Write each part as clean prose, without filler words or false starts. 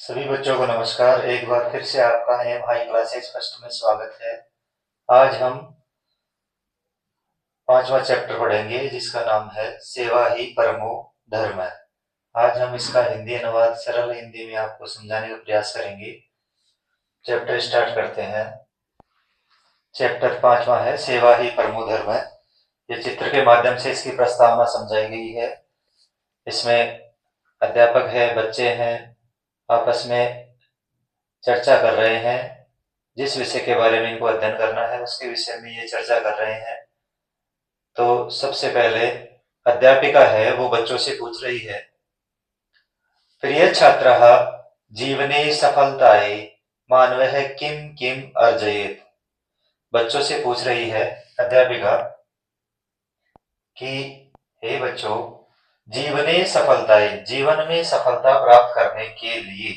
सभी बच्चों को नमस्कार। एक बार फिर से आपका एम हाई क्लासेज फर्स्ट में स्वागत है। आज हम पांचवा चैप्टर पढ़ेंगे जिसका नाम है सेवा ही परमो धर्म है। आज हम इसका हिंदी अनुवाद सरल हिंदी में आपको समझाने का प्रयास करेंगे। चैप्टर स्टार्ट करते हैं। चैप्टर पांचवा है सेवा ही परमो धर्म है। ये चित्र के माध्यम से इसकी प्रस्तावना समझाई गई है। इसमें अध्यापक है, बच्चे हैं, आपस में चर्चा कर रहे हैं। जिस विषय के बारे में इनको अध्ययन करना है उसके विषय में ये चर्चा कर रहे हैं। तो सबसे पहले अध्यापिका है वो बच्चों से पूछ रही है, प्रिय छात्रः जीवने सफलताये मानवः किम किम अर्जयेत्। बच्चों से पूछ रही है अध्यापिका कि हे बच्चों, जीवने सफलताये, जीवन में सफलता प्राप्त करने के लिए,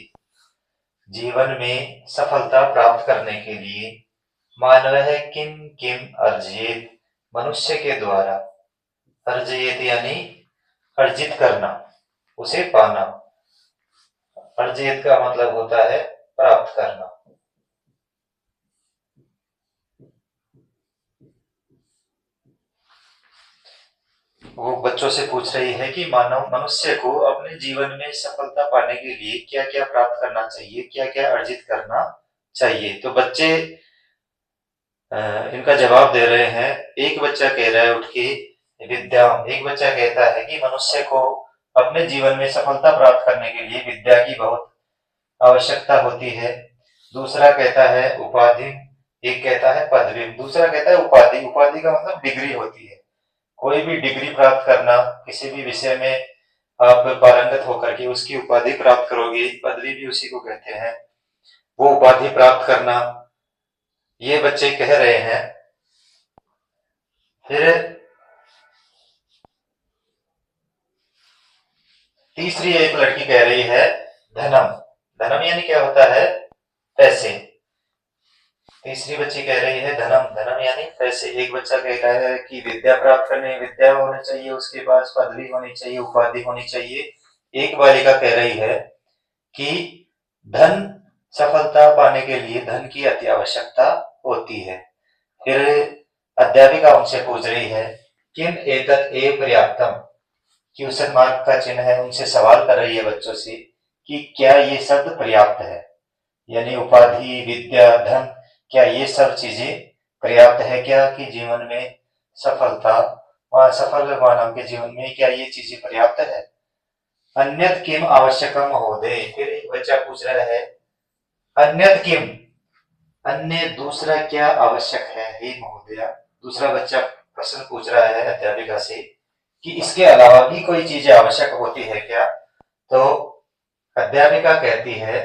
जीवन में सफलता प्राप्त करने के लिए मानवः किम किम अर्जयेत्, मनुष्य के द्वारा, अर्जयेत् यानी अर्जित करना, उसे पाना। अर्जयेत् का मतलब होता है प्राप्त करना। वो बच्चों से पूछ रही है कि मानव मनुष्य को अपने जीवन में सफलता पाने के लिए क्या क्या प्राप्त करना चाहिए, क्या क्या अर्जित करना चाहिए। तो बच्चे इनका जवाब दे रहे हैं। एक बच्चा कह रहा है उठ के विद्या, एक बच्चा कहता है कि मनुष्य को अपने जीवन में सफलता प्राप्त करने के लिए विद्या की बहुत आवश्यकता होती है। दूसरा कहता है उपाधि, एक कहता है पदवी, दूसरा कहता है उपाधि। उपाधि का मतलब डिग्री होती है। कोई भी डिग्री प्राप्त करना, किसी भी विषय में आप पारंगत होकर के उसकी उपाधि प्राप्त करोगे, पदवी भी उसी को कहते हैं, वो उपाधि प्राप्त करना, ये बच्चे कह रहे हैं। फिर तीसरी एक लड़की कह रही है धनम। धनम यानी क्या होता है? पैसे। तीसरी बच्ची कह रही है धनम, धनम यानी पैसे। एक बच्चा कह रहा है कि विद्या प्राप्त करने विद्या होनी चाहिए, उसके पास पदवी होनी चाहिए, उपाधि होनी चाहिए। एक बालिका कह रही है कि धन, सफलता पाने के लिए धन की अति आवश्यकता होती है। फिर अध्यापिका उनसे पूछ रही है किम एतत् एव पर्याप्तम, क्वेश्चन मार्क का चिन्ह है, उनसे सवाल कर रही है बच्चों से कि क्या ये शब्द पर्याप्त है, यानी उपाधि, विद्या, धन, क्या ये सब चीजें पर्याप्त है क्या कि जीवन में सफलता, सफल मानव के जीवन में क्या ये चीजें पर्याप्त है। अन्यत किम आवश्यकम महोदय। फिर एक बच्चा पूछ रहा है अन्यत किम, अन्य दूसरा क्या आवश्यक है हे महोदया। दूसरा बच्चा प्रश्न पूछ रहा है अध्यापिका से कि इसके अलावा भी कोई चीजें आवश्यक होती है क्या। तो अध्यापिका कहती है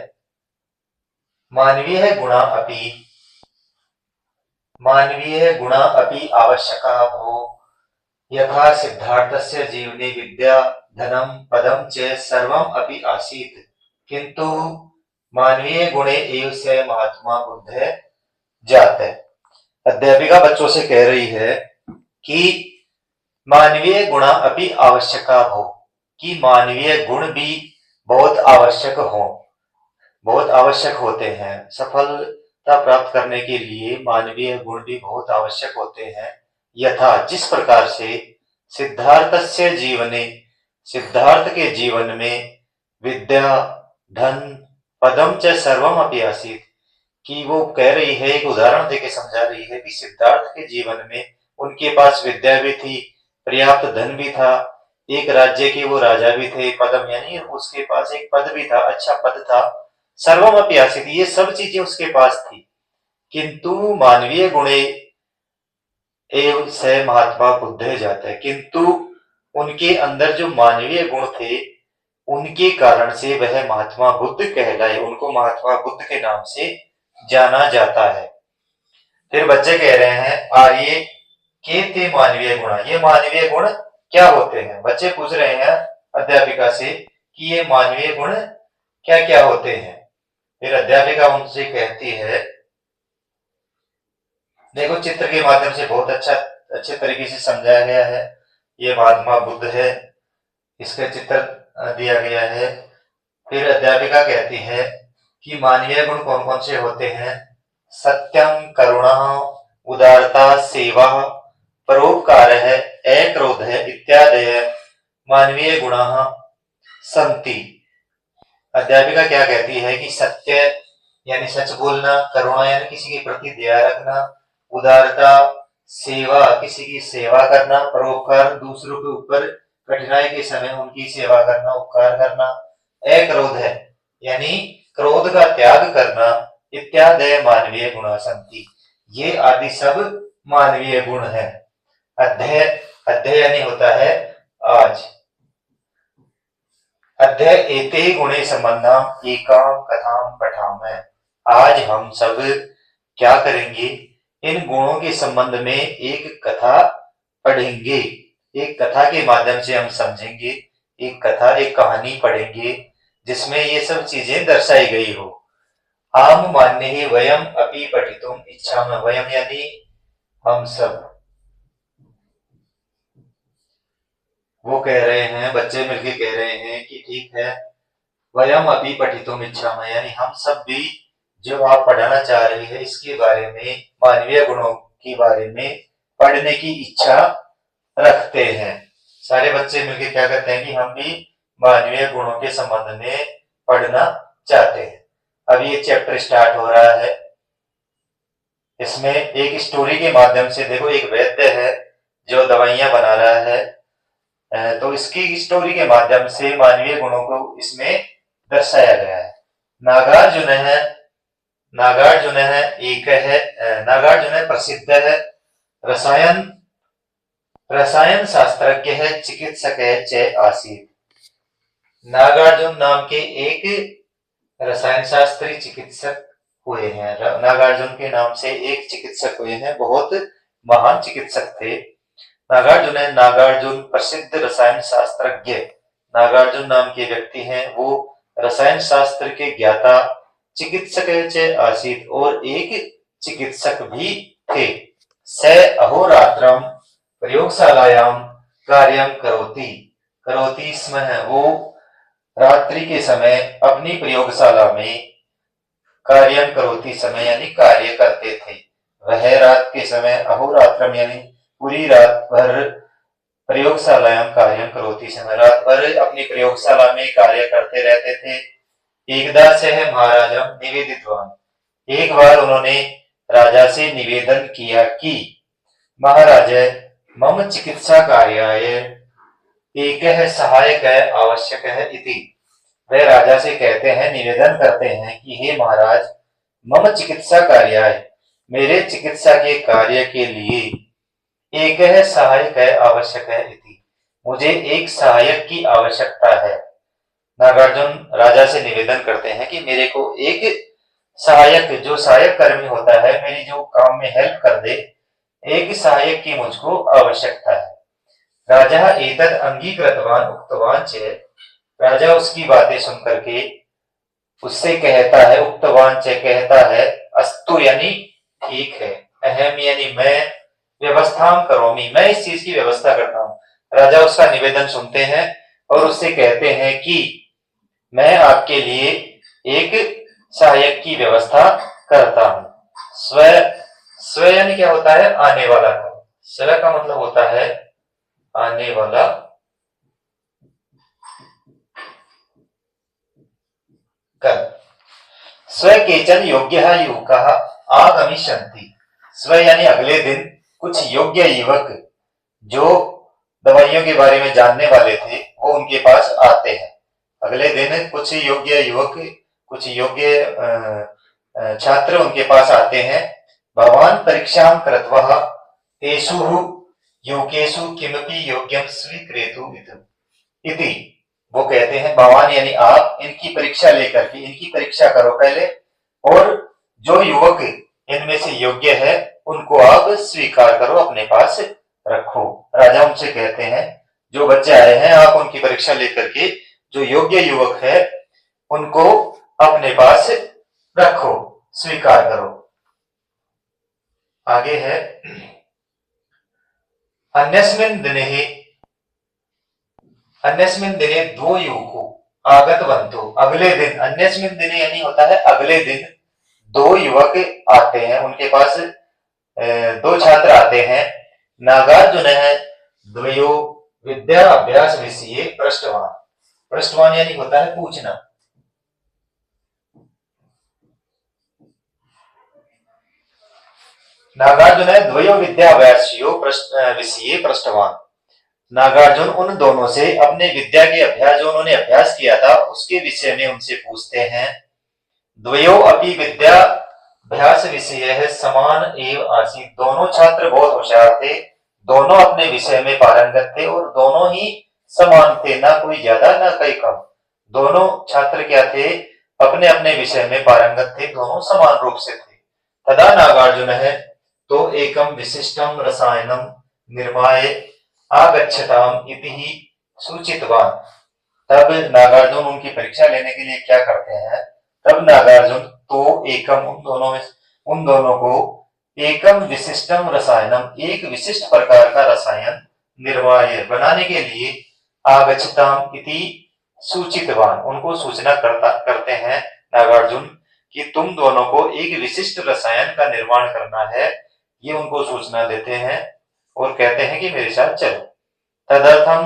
मानवीय गुणा अपि, मानवीय गुणा अपि आवश्यका भो, यथा सिद्धार्थस्य जीवने विद्या धनम पदम च सर्वम अपि आसीत्, किंतु मानवीय गुणे एव से महात्मा बुद्ध जात है। अध्यापिका बच्चों से कह रही है कि मानवीय गुणा अपि आवश्यका भो, कि मानवीय गुण भी बहुत आवश्यक हो, बहुत आवश्यक होते हैं। सफलता प्राप्त करने के लिए मानवीय गुण भी बहुत आवश्यक होते हैं। यथा जिस प्रकार से सिद्धार्थस्य जीवने, सिद्धार्थ के जीवन में विद्या धन पदम च सर्वम अपि आसीत्, कि वो कह रही है, एक उदाहरण देके समझा रही है कि सिद्धार्थ के जीवन में उनके पास विद्या भी थी, पर्याप्त धन भी था, एक राज्य के वो राजा भी थे, पदम यानी उसके पास एक पद भी था, अच्छा पद था, सर्वम अपि आसीत्, ये सब चीजें उसके पास थी। किंतु मानवीय गुणे एव से महात्मा बुद्ध जाते हैं, किंतु उनके अंदर जो मानवीय गुण थे उनके कारण से वह महात्मा बुद्ध कहलाए, उनको महात्मा बुद्ध के नाम से जाना जाता है। फिर बच्चे कह रहे हैं आर्य के थे मानवीय गुण, ये मानवीय गुण क्या होते हैं। बच्चे पूछ रहे हैं अध्यापिका से कि ये मानवीय गुण क्या क्या होते हैं। फिर अध्यापिका उनसे कहती है, देखो चित्र के माध्यम से बहुत अच्छे तरीके से समझाया गया है। ये महात्मा बुद्ध है, इसका चित्र दिया गया है। फिर अध्यापिका कहती है कि मानवीय गुण कौन कौन से होते हैं। सत्यम, करुणा, उदारता, सेवा, परोपकार है, अक्रोध है, इत्यादि मानवीय गुण संति। अध्यापिका क्या कहती है कि सत्य यानी सच बोलना, करुणा यानी किसी के प्रति दया रखना, उदारता सेवा किसी की सेवा करना, परोपकार दूसरों के ऊपर कठिनाई के समय उनकी सेवा करना, उपकार करना, अक्रोध है यानी क्रोध का त्याग करना, इत्यादि मानवीय गुण संति। ये आदि सब मानवीय गुण है। अध्यय, अध्यय यानी होता है आज। अध्यय एते गुणे संबंधम एकाम कथाम पठामः। आज हम सब क्या करेंगे, इन गुणों के संबंध में एक कथा पढ़ेंगे। एक कथा के माध्यम से हम समझेंगे, एक कथा, एक कहानी पढ़ेंगे जिसमें ये सब चीजें दर्शाई गई हो। आम मान्य ही वयम अपि पठितुम इच्छामः। वयम यानी हम सब, वो कह रहे हैं, बच्चे मिलके कह रहे हैं कि ठीक है, वयम अपि पठितुम इच्छामः यानी हम सब भी जो आप पढ़ाना चाह रहे हैं इसके बारे में, मानवीय गुणों के बारे में पढ़ने की इच्छा रखते हैं। सारे बच्चे मिलके क्या करते हैं कि हम भी मानवीय गुणों के संबंध में पढ़ना चाहते हैं। अब ये चैप्टर स्टार्ट हो रहा है। इसमें एक स्टोरी के माध्यम से, देखो एक वैद्य है जो दवाइयां बना रहा है, तो इसकी स्टोरी के माध्यम से मानवीय गुणों को इसमें दर्शाया गया है। नागार्जुन है, नागार्जुन है एक है, नागार्जुन है प्रसिद्ध है, रसायन रसायन शास्त्रज्ञ है, चिकित्सक है च आसीत। नागार्जुन नाम के एक रसायन शास्त्री चिकित्सक हुए हैं। नागार्जुन के नाम से एक चिकित्सक हुए हैं, बहुत महान चिकित्सक थे। नागार्जुन है, नागार्जुन प्रसिद्ध रसायन शास्त्रज्ञ, नागार्जुन नाम के व्यक्ति हैं, वो रसायन शास्त्र के ज्ञाता, चिकित्सक आसीत और एक चिकित्सक भी थे। स अहोरात्रम प्रयोगशालायाम कार्यम करोति, करोति स्म है, वो रात्रि के समय अपनी प्रयोगशाला में कार्यम करोति समय यानी कार्य करते थे। वह रात के समय अहोरात्रम यानी पूरी रात भर प्रयोगशालायाम कार्यम करोति समय रात भर अपनी प्रयोगशाला में कार्य करते रहते थे। एकदा सह महाराजम निवेदितवान, एक बार उन्होंने राजा से निवेदन किया कि महाराज मम चिकित्सा कार्याय एक सहायक आवश्यक है इति। वे राजा से कहते हैं, निवेदन करते हैं कि हे महाराज, मम चिकित्सा कार्याय, मेरे चिकित्सा के कार्य के लिए एक सहायक आवश्यक है इति, मुझे एक सहायक की आवश्यकता है। नागार्जुन राजा से निवेदन करते हैं कि मेरे को एक सहायक, जो सहायक कर्मी होता है, मेरी जो काम में हेल्प कर दे, एक सहायक की मुझको आवश्यकता है। राजा एतद अंगीकृतवान उक्तवान च, राजा उसकी बातें सुन करके उससे कहता है, उक्तवान च कहता है, अस्तु यानी ठीक है, अहम यानी मैं, व्यवस्था करोमी मैं इस चीज की व्यवस्था करता हूँ। राजा उसका निवेदन सुनते हैं और उससे कहते हैं कि मैं आपके लिए एक सहायक की व्यवस्था करता हूँ। स्व, स्व यानी क्या होता है, आने वाला का, स्व का मतलब होता है आने वाला, कल। स्व केचन योग्य युवक आगमिष्यन्ति, स्व यानी अगले दिन कुछ योग्य युवक जो दवाइयों के बारे में जानने वाले थे वो उनके पास आते हैं। अगले दिन कुछ योग्य युवक, कुछ योग्य छात्र उनके पास आते हैं। भगवान परीक्षा कृत्वा तेषु युवकेषु किमपि योग्यम स्वीकृतु इति, वो कहते हैं भगवान यानी आप इनकी परीक्षा लेकर के, इनकी परीक्षा करो पहले, और जो युवक इनमें से योग्य है उनको आप स्वीकार करो, अपने पास रखो। राजा उनसे कहते हैं जो बच्चे आए हैं आप उनकी परीक्षा लेकर के जो योग्य युवक है उनको अपने पास रखो, स्वीकार करो। आगे है अन्यस्मिन् दिने दो युवकों, आगतवन्तु अगले दिन, अन्यस्मिन् दिने यानी होता है अगले दिन, दो युवक आते हैं, उनके पास दो छात्र आते हैं। नागार्जुनः द्वयो विद्या अभ्यास विषये पृष्टवान्। पृष्टवान यानी होता है पूछना। नागार्जुन द्वयो विद्याभ्यासयो विषये पृष्टवान। नागार्जुन उन दोनों से अपने विद्या के अभ्यास, जो उन्होंने अभ्यास किया था उसके विषय में उनसे पूछते हैं। द्वयो अपि विद्याभ्यास विषय है समान एव आसीत्। दोनों छात्र बहुत होशियार थे, दोनों अपने विषय में पारंगत थे और दोनों ही समान थे, ना कोई ज्यादा ना कोई कम। दोनों छात्र क्या थे, अपने अपने विषय में पारंगत थे, दोनों समान रूप से थे। तदा नागार्जुन है तो एकम विशिष्टम रसायनम निर्माय आगच्छताम इति ही सूचितवान। तब नागार्जुन उनकी परीक्षा लेने के लिए क्या करते हैं, तब नागार्जुन तो एकम उन दोनों को एकम विशिष्टम रसायनम एक विशिष्ट प्रकार का रसायन निर्माय बनाने के लिए आगच्छताम इति सूचितवान उनको सूचना करते हैं नागार्जुन कि तुम दोनों को एक विशिष्ट रसायन का निर्माण करना है, ये उनको सूचना देते हैं और कहते हैं कि मेरे साथ चलो। तदर्थम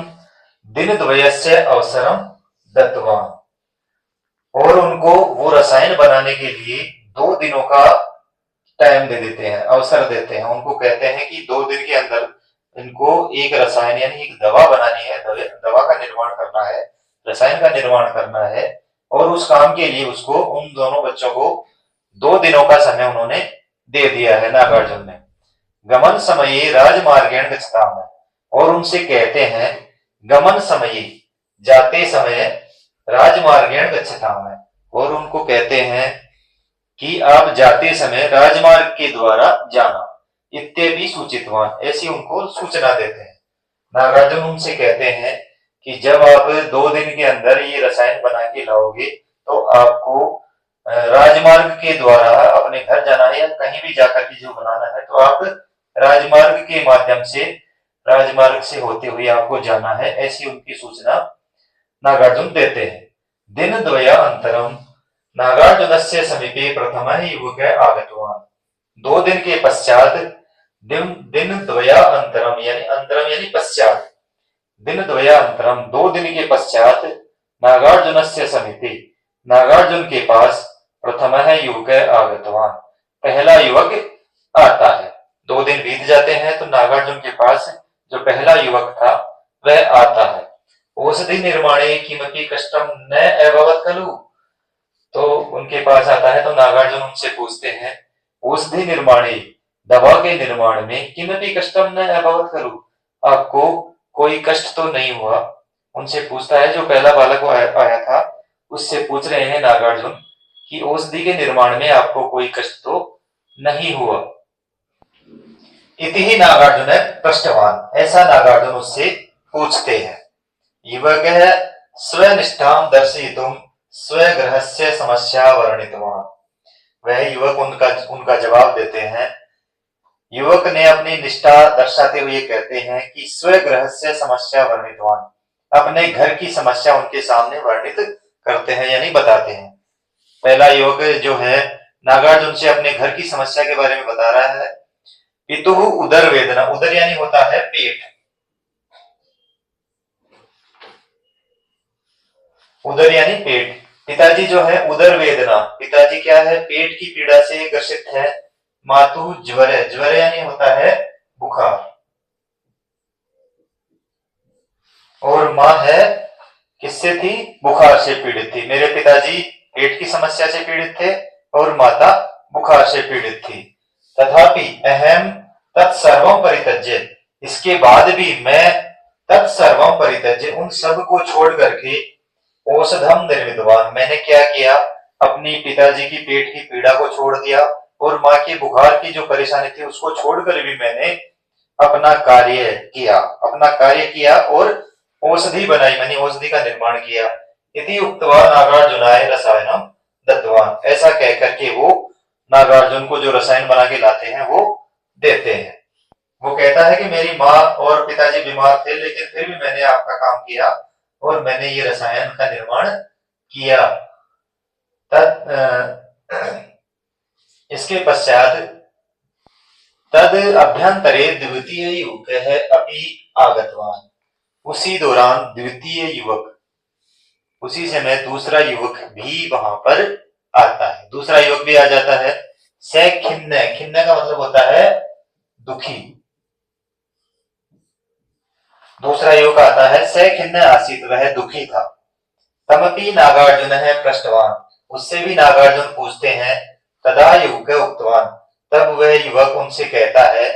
दिन द्वयस्य अवसरम दत्तवान, और उनको वो रसायन बनाने के लिए 2 दिनों का टाइम दे देते हैं, अवसर देते हैं। उनको कहते हैं कि 2 दिन के अंदर इनको एक रसायन यानी एक दवा बनानी है, दवा का निर्माण करना है, रसायन का निर्माण करना है, और उस काम के लिए उसको उन दोनों बच्चों को 2 दिनों का समय उन्होंने दे दिया है नागार्जुन ने। गमन समये राजमार्गेण गच्छताम, और उनसे कहते हैं गमन समये जाते समय राजमार्गेण गच्छताम, और उनको कहते हैं कि आप जाते समय राजमार्ग के द्वारा जाना। इत्यादि सूचितवान, ऐसी उनको सूचना देते हैं। नागार्जुन उनसे कहते हैं कि जब आप 2 दिन के अंदर ये रसायन बना के लाओगे तो आपको राजमार्ग के द्वारा अपने घर जाना है, या कहीं भी जाकर के जो बनाना है तो आप राजमार्ग के माध्यम से, राजमार्ग से होते हुए आपको जाना है, ऐसी उनकी सूचना नागार्जुन देते हैं। दिन द्वया अंतरम नागार्जुनस्य समीपे प्रथमः युवकः आगतवान्। 2 दिन के पश्चात, दिन द्वया अंतरम यानी पश्चात, दिन द्वया अंतरम 2 दिन के पश्चात नागार्जुनस्य समीपे नागार्जुन के पास प्रथमः युवकः आगतवान्, पहला युवक आता है। 2 दिन बीत जाते हैं तो नागार्जुन के पास जो पहला युवक था वह आता है। औषधि निर्माणे किमपि कष्टम न अभवत् खलु, तो उनके पास आता है तो नागार्जुन उनसे पूछते हैं औषधि निर्माणे, दवा के निर्माण में, किमपि कष्टम न अभवत् खलु, आपको कोई कष्ट तो नहीं हुआ। उनसे पूछता है, जो पहला बालक आया था उससे पूछ रहे हैं नागार्जुन कि औषधि के निर्माण में आपको कोई कष्ट तो नहीं हुआ। इति ही नागार्जुन पृष्ठवान, ऐसा नागार्जुन उससे पूछते हैं। युवकः स्वनिष्ठां दर्शयितुं स्वगृहस्य समस्या वर्णितवान्, वह युवक उनका जवाब देते हैं। युवक ने अपनी निष्ठा दर्शाते हुए कहते हैं कि स्वगृहस्य समस्या वर्णितवान्, अपने घर की समस्या उनके सामने वर्णित करते हैं यानी बताते हैं। पहला युवक जो है नागार्जुन से अपने घर की समस्या के बारे में बता रहा है। पितुः उदर वेदना, उदर यानी होता है पेट, उदर यानी पेट। पिताजी जो है उदर वेदना, पिताजी क्या है, पेट की पीड़ा से ग्रसित है। मातु ज्वर, ज्वर यानी होता है बुखार, और माँ है किससे थी, बुखार से पीड़ित थी। मेरे पिताजी पेट की समस्या से पीड़ित थे और माता बुखार से पीड़ित थी। तथापि अहम तत्सर्वम परित्यज्य, इसके बाद भी मैं तत्सर्वम परित्यज्य, उन सब को छोड़ करके औषधम निर्मितवान, मैंने क्या किया, अपनी पिताजी की पेट की पीड़ा को छोड़ दिया और माँ की बुखार की जो परेशानी थी उसको छोड़कर भी मैंने अपना कार्य किया और औषधि बनाई, मैंने औषधि का निर्माण किया। इति उक्तवा नागार्जुनाय रसायनम दत्तवान, ऐसा कह करके वो नागार्जुन को जो रसायन बना के लाते हैं वो देते हैं। वो कहता है कि मेरी माँ और पिताजी बीमार थे लेकिन फिर भी मैंने आपका काम किया, और मैंने ये रसायन का निर्माण किया। इसके पश्चात तद अभ्यंतरे द्वितीय युवकः अपि आगतवान। उसी दौरान द्वितीय युवक, उसी समय दूसरा युवक भी वहां पर आता है, दूसरा युवक भी आ जाता है। स खिन्न, खिन्न का मतलब होता है दुखी। दूसरा युवक आता है, स खिन्न आसीत, वह दुखी था। तमपि नागार्जुन है पृष्ठवान, उससे भी नागार्जुन पूछते हैं। तदा युवक उक्तवान, तब वह युवक उनसे कहता है,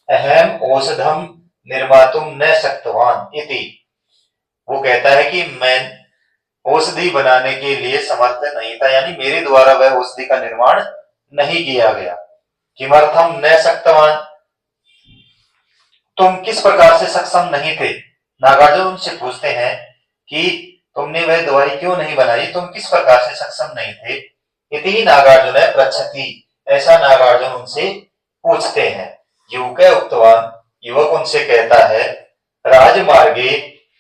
अहम औषधम निर्मातुम न शक्तवान इति। वो कहता है कि मैं औषधि बनाने के लिए समर्थ नहीं था, यानी मेरे द्वारा वह औषधि का निर्माण नहीं किया गया। किमर्थम न शक्तवान, तुम किस प्रकार से सक्षम नहीं थे? नागार्जुन उनसे पूछते हैं कि तुमने वह दवाई क्यों नहीं बनाई, तुम किस प्रकार से सक्षम नहीं थे? इति नागार्जुन पृच्छति, ऐसा नागार्जुन उनसे पूछते हैं। युवक उक्तवान, युवक उनसे कहता है, राजमार्गे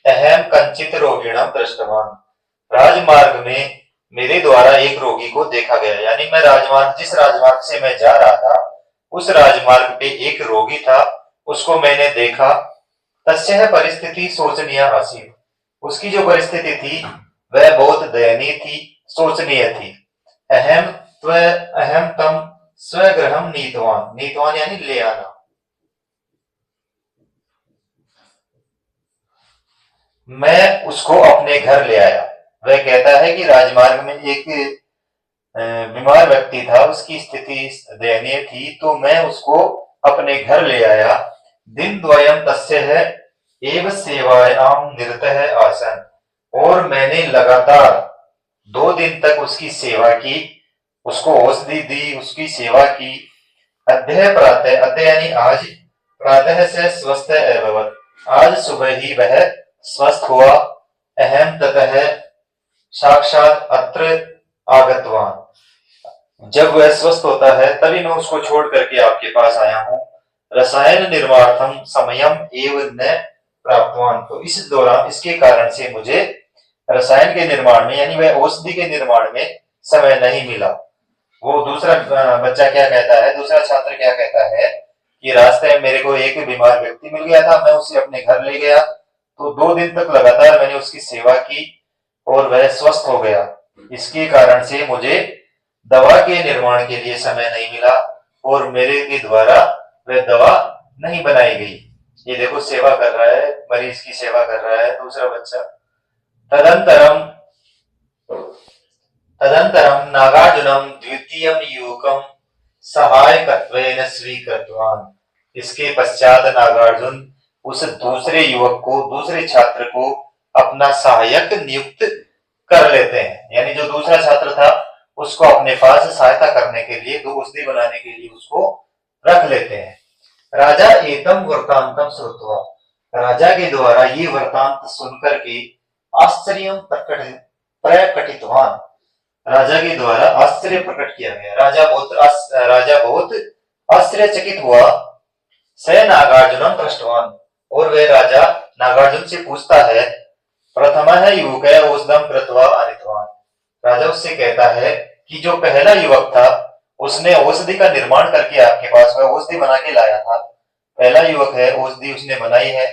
अहम कंचित रोगिणम दृष्टवान। राजमार्ग में मेरे द्वारा एक रोगी को देखा गया, यानी मैं राजमार्ग, जिस राजमार्ग से मैं जा रहा था उस राजमार्ग पे एक रोगी था, उसको मैंने देखा। तस्य परिस्थिति शोचनीय आसीत, उसकी जो परिस्थिति थी वह बहुत दयनीय थी, शोचनीय थी। अहम तम स्वगृहम नीतवान, नीतवान यानी ले आना। मैं उसको अपने घर ले आया। वह कहता है कि राजमार्ग में एक बीमार व्यक्ति था, उसकी स्थिति दयनीय थी, तो मैं उसको अपने घर ले आया। दिन द्वयम तस्य है एव सेवायाम निरतः आसन, और मैंने लगातार 2 दिन तक उसकी सेवा की, उसको औषधि दी, उसकी सेवा की। अद्य प्रातः, अद्य यानी आज, प्रातः से स्वस्थ अभवत्, आज सुबह ही वह स्वस्थ हुआ। अहम ततः साक्षात अत्र आगतवान, जब वह स्वस्थ होता है तभी मैं उसको छोड़ करके आपके पास आया हूं। रसायन निर्माणार्थम समयम एव न प्राप्तवान, तो इस दौरान, इसके कारण से मुझे रसायन के निर्माण में, यानी वह औषधि के निर्माण में समय नहीं मिला। वो दूसरा बच्चा क्या कहता है, दूसरा छात्र क्या कहता है कि रास्ते में मेरे को एक बीमार व्यक्ति मिल गया था, मैं उसे अपने घर ले गया, तो 2 दिन तक लगातार मैंने उसकी सेवा की और वह स्वस्थ हो गया। इसके कारण से मुझे दवा के निर्माण के लिए समय नहीं मिला और मेरे के द्वारा वह दवा नहीं बनाई गई। ये देखो सेवा कर रहा है, मरीज की सेवा कर रहा है दूसरा बच्चा। तदंतरम तदंतरम नागार्जुनम द्वितीयम युवकम सहायकत्वेन स्वीकृतवान। इसके पश्चात नागार्जुन उस दूसरे युवक को, दूसरे छात्र को अपना सहायक नियुक्त कर लेते हैं, यानी जो दूसरा छात्र था उसको अपने पास सहायता करने के लिए, दो औषधि बनाने के लिए उसको रख लेते हैं। राजा एतम वृत्तांतम श्रुत्वा, राजा के द्वारा ये वृत्तांत सुनकर के आश्चर्य प्रकटितवान, राजा के द्वारा आश्चर्य प्रकट किया गया। राजा बहुत आश्चर्यचकित हुआ। स नागार्जुनम पृष्ठवान, और वह राजा नागार्जुन से पूछता है, प्रथम है युवक औषधम कृत्वा आनितवान। राजा उससे कहता है कि जो पहला युवक था उसने औषधि का निर्माण करके आपके पास वह औषधि बना के लाया था। पहला युवक है, औषधि उसने बनाई है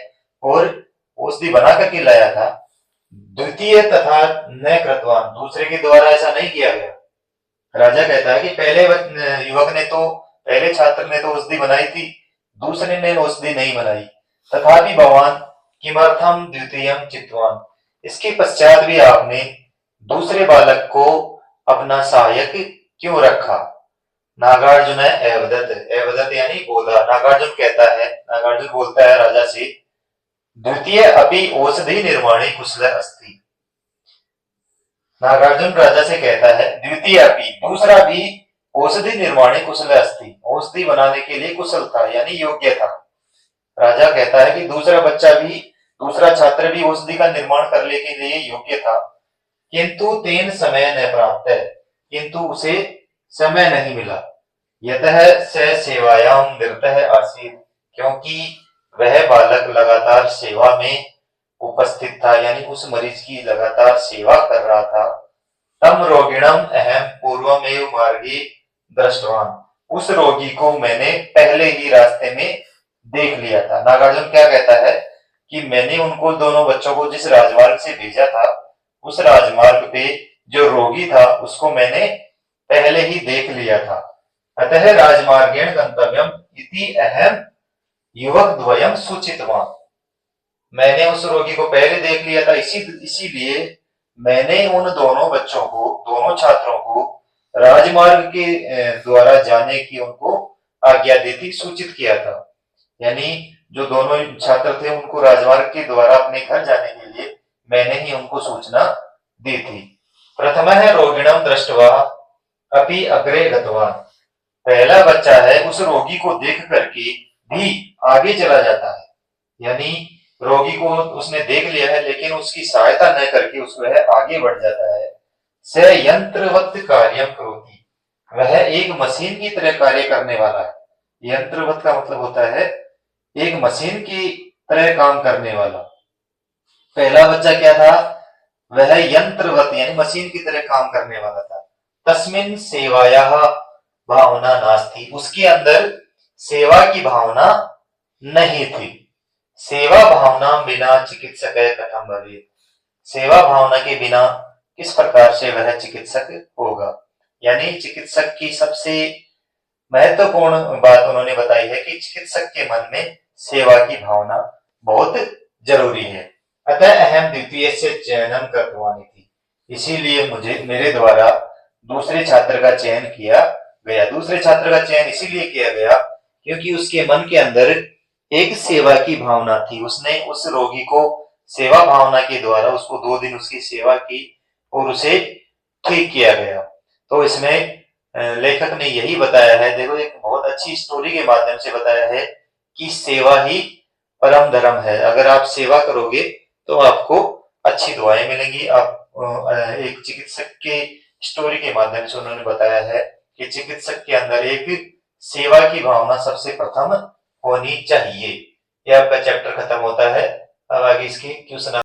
और औषधि बना करके लाया था। द्वितीय तथा न कृतवान, दूसरे के द्वारा ऐसा नहीं किया गया। राजा कहता है कि पहले युवक ने तो, पहले छात्र ने तो औषधि बनाई थी, दूसरे ने औषधि नहीं बनाई। तथापि भगवान किमर्थम द्वितीयम चित्तवान, इसके पश्चात भी आपने दूसरे बालक को अपना सहायक क्यों रखा? नागार्जुन एवदत, एवदत यानी बोला। नागार्जुन कहता है, नागार्जुन बोलता है राजा से, द्वितीय अभी औषधि निर्माणी कुशल अस्ति। नागार्जुन राजा से कहता है, द्वितीय अभी, दूसरा भी औषधि निर्माणी कुशल अस्ति, औषधि बनाने के लिए कुशल था, यानी योग्य था। राजा कहता है कि दूसरा बच्चा भी, दूसरा छात्र भी औषधि का निर्माण करने के लिए योग्य था, किंतु तेन समय न प्राप्त है, किंतु उसे समय नहीं मिला। यतः स सेवायाम निरतः आसीत्, क्योंकि वह बालक लगातार सेवा में उपस्थित था, यानी उस मरीज की लगातार सेवा कर रहा था। तम रोगिणम अहम पूर्वमेव मार्गे दृष्टवान, उस रोगी को मैंने पहले ही रास्ते में देख लिया था। नागार्जुन क्या कहता है कि मैंने उनको दोनों बच्चों को जिस राजमार्ग से भेजा था, उस राजमार्ग पे जो रोगी था उसको मैंने पहले ही देख लिया था। अतः राजमार्गेण गंतव्यम इति अहम युवक द्वयम सूचितवान, मैंने उस रोगी को पहले देख लिया था, इसीलिए मैंने उन दोनों बच्चों को, दोनों छात्रों को राजमार्ग के द्वारा जाने की उनको आज्ञा दी थी, सूचित किया था। यानी जो दोनों छात्र थे उनको राजमार्ग के द्वारा अपने घर जाने के लिए मैंने ही उनको सूचना दी थी। प्रथमः रोगिणम दृष्ट्वा अपि अग्रे गतवान, पहला बच्चा है उस रोगी को देख करके भी आगे चला जाता है, यानी रोगी को उसने देख लिया है लेकिन उसकी सहायता न करके उसको है आगे बढ़ जाता है। स यंत्रवत कार्यम करोति, वह एक मशीन की तरह कार्य करने वाला है। यंत्रवत का मतलब होता है एक मशीन की तरह काम करने वाला। पहला बच्चा क्या था, वह यंत्रवत यानी मशीन की तरह काम करने वाला था। तस्मिन सेवाया भावना नास्ति, उसके अंदर सेवा की भावना नहीं थी। सेवा भावना बिना चिकित्सक कथम भवेत्, सेवा भावना के बिना किस प्रकार से वह चिकित्सक होगा। यानी चिकित्सक की सबसे महत्वपूर्ण बात उन्होंने बताई है कि चिकित्सक के मन में सेवा की भावना बहुत जरूरी है। अतः अहम द्वितीय से चयनम कृतवानी थी, इसीलिए मुझे मेरे द्वारा दूसरे छात्र का चयन किया गया। दूसरे छात्र का चयन इसीलिए किया गया क्योंकि उसके मन के अंदर एक सेवा की भावना थी। उसने उस रोगी को सेवा भावना के द्वारा उसको 2 दिन उसकी सेवा की और उसे ठीक किया गया। तो इसमें लेखक ने यही बताया है, देखो एक बहुत अच्छी स्टोरी के माध्यम से बताया है कि सेवा ही परम धर्म है। अगर आप सेवा करोगे तो आपको अच्छी दुआएं मिलेंगी। आप एक चिकित्सक के स्टोरी के माध्यम से उन्होंने बताया है कि चिकित्सक के अंदर एक सेवा की भावना सबसे प्रथम होनी चाहिए। यह आपका चैप्टर खत्म होता है। अब आगे इसकी क्वेश्चन